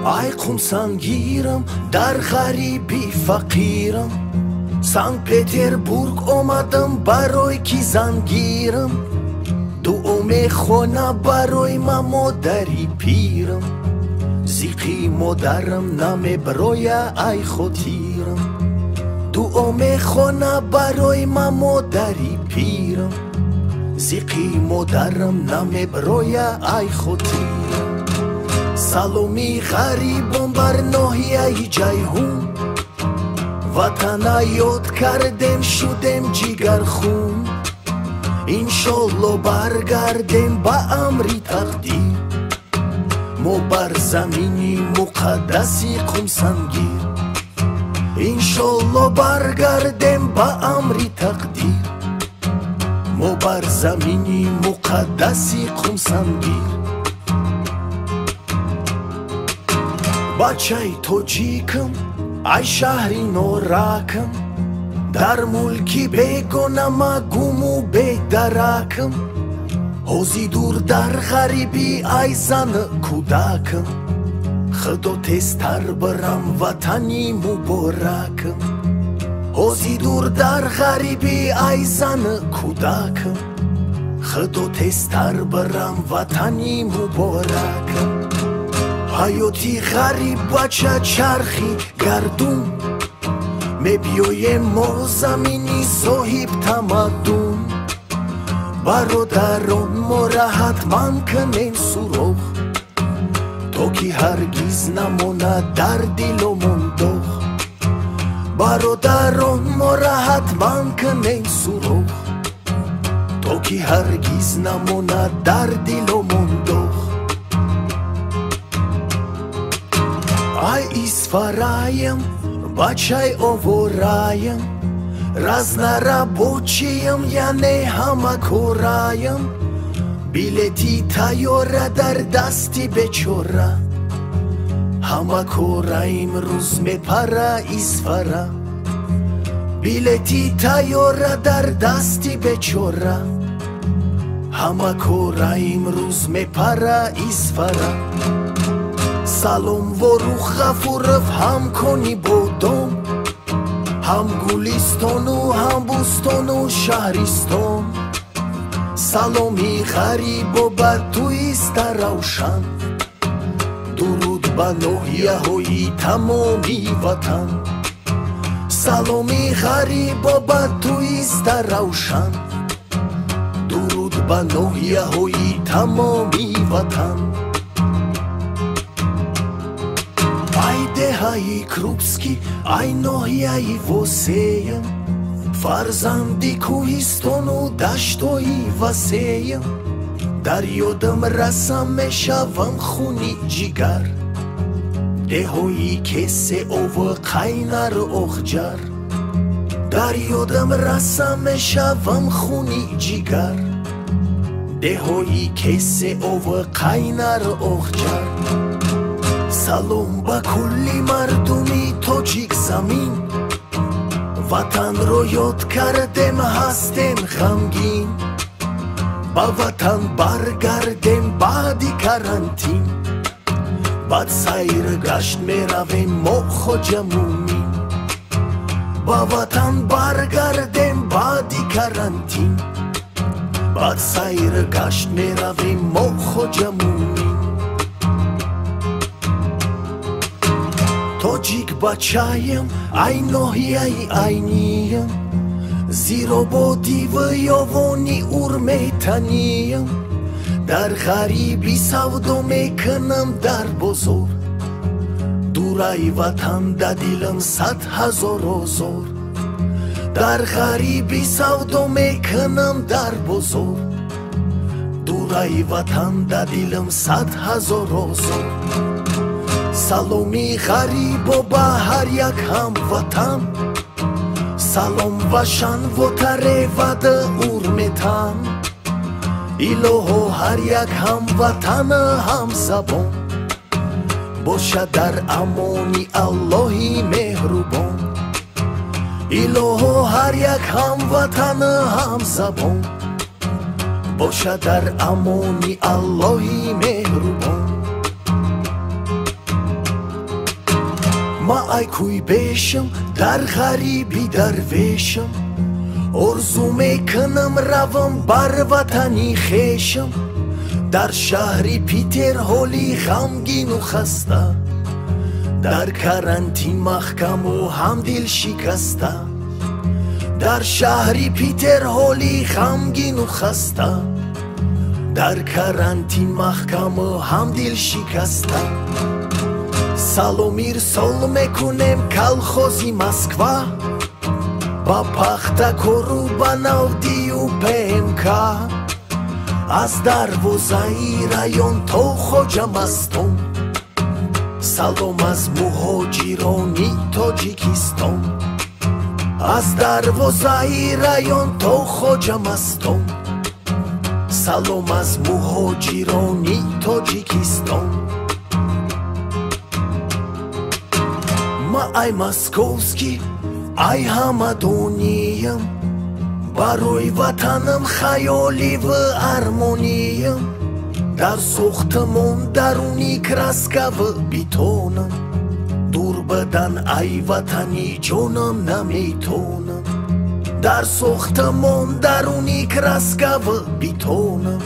ай خونسانگیرم در غریبی فقیرم سانت پتربورگ اومدم برای کیزان گیرم دوم خونه برای ما مادری پیرم زیقی مادرم نامه برای ای خودیرم دوم خونه برای ما مادری پیرم زیقی مادرم نامه برای ای خودیرم سلامی غریبم بر ناحیه جیهون وطن یاد کردم شدم جیگر خون انشالله برگردم با امری تقدیر ما بر زمینی مقدسی خونسانگیر انشالله برگردم با امری تقدیر ما بر زمینی مقدسی خونسانگیر بچه توجیکم ای شهری نوراکم در ملکی بگونم گم و بدرکم حوزی دور در غریبی ای زن کودکم خدا تستر برم وطنی مبارکم حوزی دور در غریبی ای زن کودکم خدا تستر برم وطنی مبارکم حیاتی غریب بچه چرخی گردون میبیای ما زمینی صاحب تمدون برادران ما را حتما کنین سوراخ تا که هرگز نماند در دلمون داغ برادران ما را حتما کنین سوراخ تا که هرگز نماند در دلمون داغ ای اسفرایم بچه آورایم رزن رابوچیم یعنی همه کورایم بیلتی تیاره در دستی بچوره همه کورایم روز میپره اسفرا بیلتی تیاره در دستی بچوره همه کورایم روز میپره اسفرا سلام و روح غفورف هم کنی بودم هم گلستان و هم بوستان و شهرستان سلامی غریب و بر تویست روشن درود به ناحیه های تمامی وطن سلامی غریب و بر تویست روشن درود به ناحیه های تمامی وطن ای کروبسکی ای ناحیه وسیم فرزندی کوهستان و دشتای وسیم در یادم رسم میشوم خونی جگر دهایی کسه او قینر اخجر در یادم رسم میشوم خونی جگر دهایی کسه او قینر اخجر سلام با کلی مردمی تاجیک زمین وطن رو یاد کردم هستم غمگین با وطن برگردم بعدی کرانتین بعد سیر گشت میرویم ما خودمونیم با وطن برگردم بعدی کرانتین بعد سیر گشت میرویم ما خودمونیم تاجیک بچه‌یم ای ناحیه عینیم زیرا با دیو یاوانی میتنیم در غریبی سودا میکنم در بزرگ دورای وطن در دلم 100,000 آزار در غریبی سودا میکنم در بزرگ دورای وطن در دلم 100,000 آزار سلامی غریب و با هر یک هم وطن سلام وشن و تره ود ارمتن الهو هر یک هم وطن هم زبان باشد در امانی اللهی مهربان الهو هر یک هم وطن هم زبان باشد در امانی اللهی مهربان ای کوی بشم در غریبی درویشم آرزو میکنم روم بر وطنی خویشم در شهری پیتر هولی غمگین و خسته در کرانتین محکم و هم دل شکسته در شهری پیتر هولی غمگین و خسته در کرانتین محکم و هم دل شکسته سلام ارسال میکنم کلخوزی مسکوا با پختکارو بناودی و ПМК از دروازه رایون تا خوجا مستم سلام از مهاجرانی تاجیکستان از دروازه رایون تا خوجا مستم سلام از مهاجرانی تاجیکستان ای مسکوسکی ای همدونیم برای وطنم خیالی و ارمونیم در سوختمون درونی کرسکه و بیتونم دور بدن ای وطنی جونم نمیتونم در سوختمون درونی کرسکه و بیتونم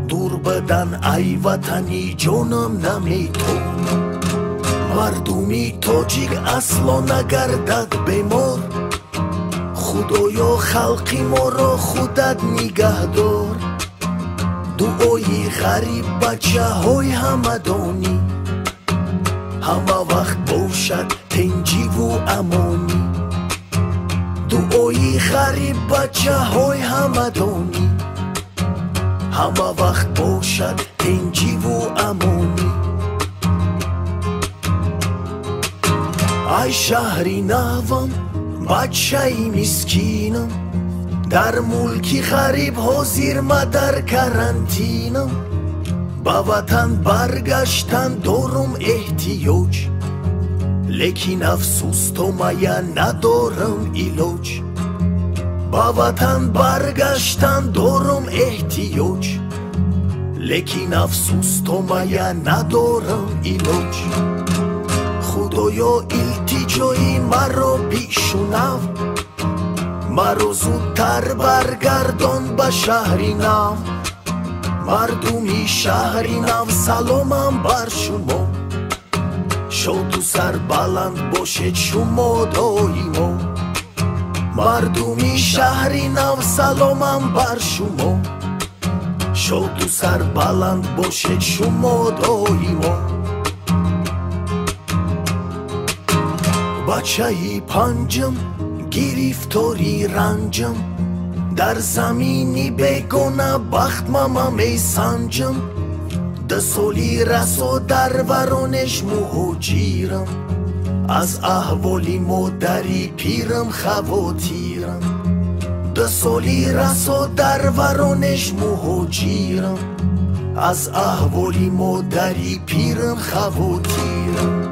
دور بدن ای وطنی جونم نمیتونم مردمی تاجیک اصلا نگردد بیمار خدایا خلقی ما را خودت نگه دار دعای غریب بچه های همدانی همه وقت باشد تنجی و امانی دعای غریب بچه های همدانی همه وقت باشد تنجی و امانی ای شهری نوم بچه ای مسکینم در ملکی غریب حاضر ما در کرانتینم با وطن برگشتن دارم احتیاج لیکن افسوس تو مایا ندارم ایلاج با وطن برگشتن دارم احتیاج لیکن افسوس تو مایا ندارم ایلاج خدایا التجای مرا بیشونم مرا زودتر برگردان به شهری نو مردمی شهری نو سلامم بر شما شاد و سر بلند باشد شما دایما مردمی شهری نو سلامم بر شما شاد و سر بلند باشد شما دایما بچه پنجم گرفتاری رنجم در زمینی بگونه بخت ماما می سنجم 10 سالی رسا در ورانش مهاجرم از احوالی مادری پیرم خواتیرم 10 سالی رسا در ورانش مهاجرم از احوالی مادری پیرم خواتیرم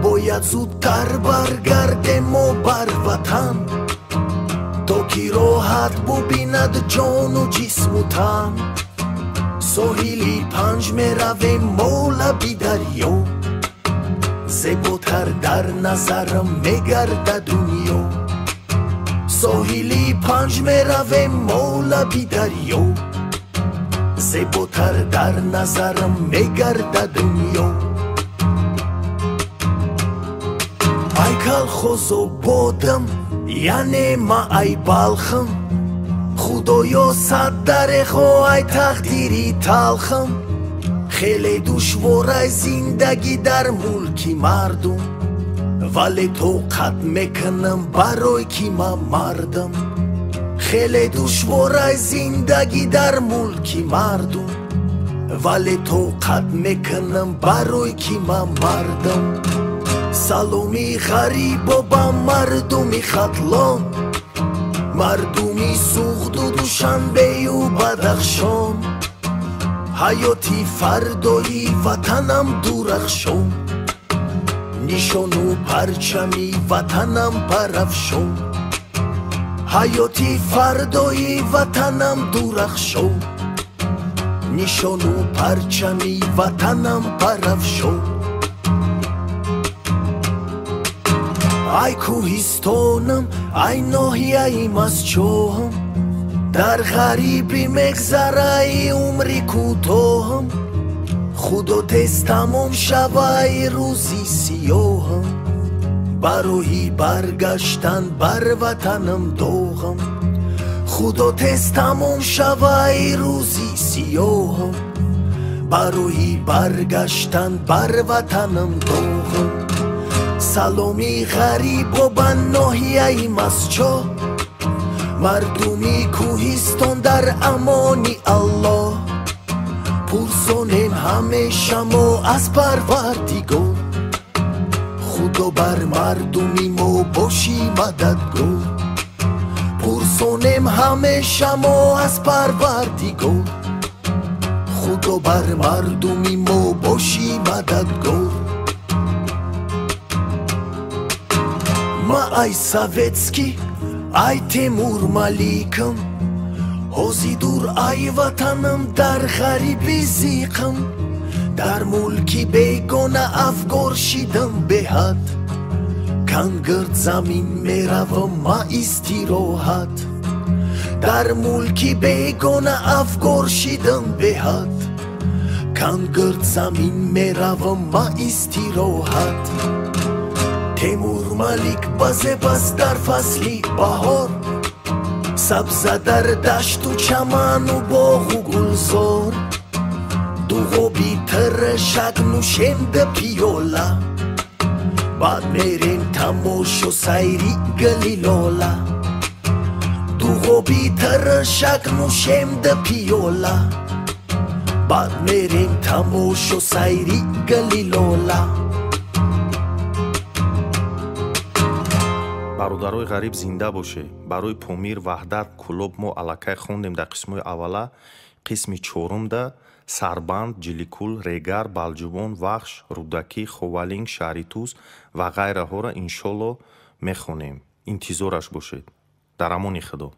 باید زودتر برگردم و بر وطن تا که راحت ببیند جان و جسم و تن ساحلی 5 میرویم ما لبی دریا زیباتر در نظرم میگرده دنیا ساحلی 5 میرویم ما لبی دریا زیباتر در نظرم میگرده دنیا ای کلخوز و بادم یعنی ما ای بالخم خدایا صد درخوا ای تقدیری تلخم خیلی دشوار زندگی در ملکی مردم ولی توقت میکنم برای که من مردم خیلی دشوار زندگی در ملکی مردم ولی توقت میکنم برای که من مردم سلامی غریب و با مردمی خطلان مردمی سوخت و دوشنبه و بدخشان حیاتی فردایی وطنم درخشان نشان و پرچمی وطنم پرافشان حیاتی فردایی وطنم درخشان نشان و پرچمی وطنم پرافشان ай кӯҳистонам, ай ноҳияи мазчоҳам, дар ғарибӣ мегзараи умри кӯтоҳам, худо тез тамом шаваи рӯзи сиёҳам, барои баргаштан бар ватанам доғам, худо тез тамом шаваи рӯзи сиёҳам, барои баргаштан бар ватанам доғам. саломи ғарибобан ноҳияи мазчоҳ, мардуми кӯҳистон дар амони Аллоҳ, пурсонем ҳамеша мо аз Парвардигор, худо бар мардуми мо бошӣ мададгор, пурсонем ҳамеша мо аз Парвардигор, худо бар мардуми мо бошӣ мададгор. ма ай советский, ай Темур Маликам, ҳозидур ай ватанам дар ғарибӣ зиқам, дар мулки бегона афгор шидам беҳад, кангирд замин меравам ма истироҳат, дар мулки бегона афгор шидам беҳад, кангирд замин меравам ма истироҳат. Темур Малик базепас дар фасли баҳор, сабза дар дашту чаману боғу гулзор, дуғоби тиршак нӯшенда пиёла, баъд мерем тамошо сайри гали лола, дуғоби тиршак нӯшенда пиёла, баъд мерем тамошо сайри гали лола. бародарои ғариб зинда боше. барои Помир, Ваҳдат, Кулоб мо аллакай хондем дар қисмои аввала. қисми чорумда Сарбанд, Ҷиликул, Регар, Балҷубон, Вахш, Рудакӣ, Ховалинг, Шаҳритуз ва ғайраҳоро иншолло мехонем. интизораш бошед. дар амони Худо.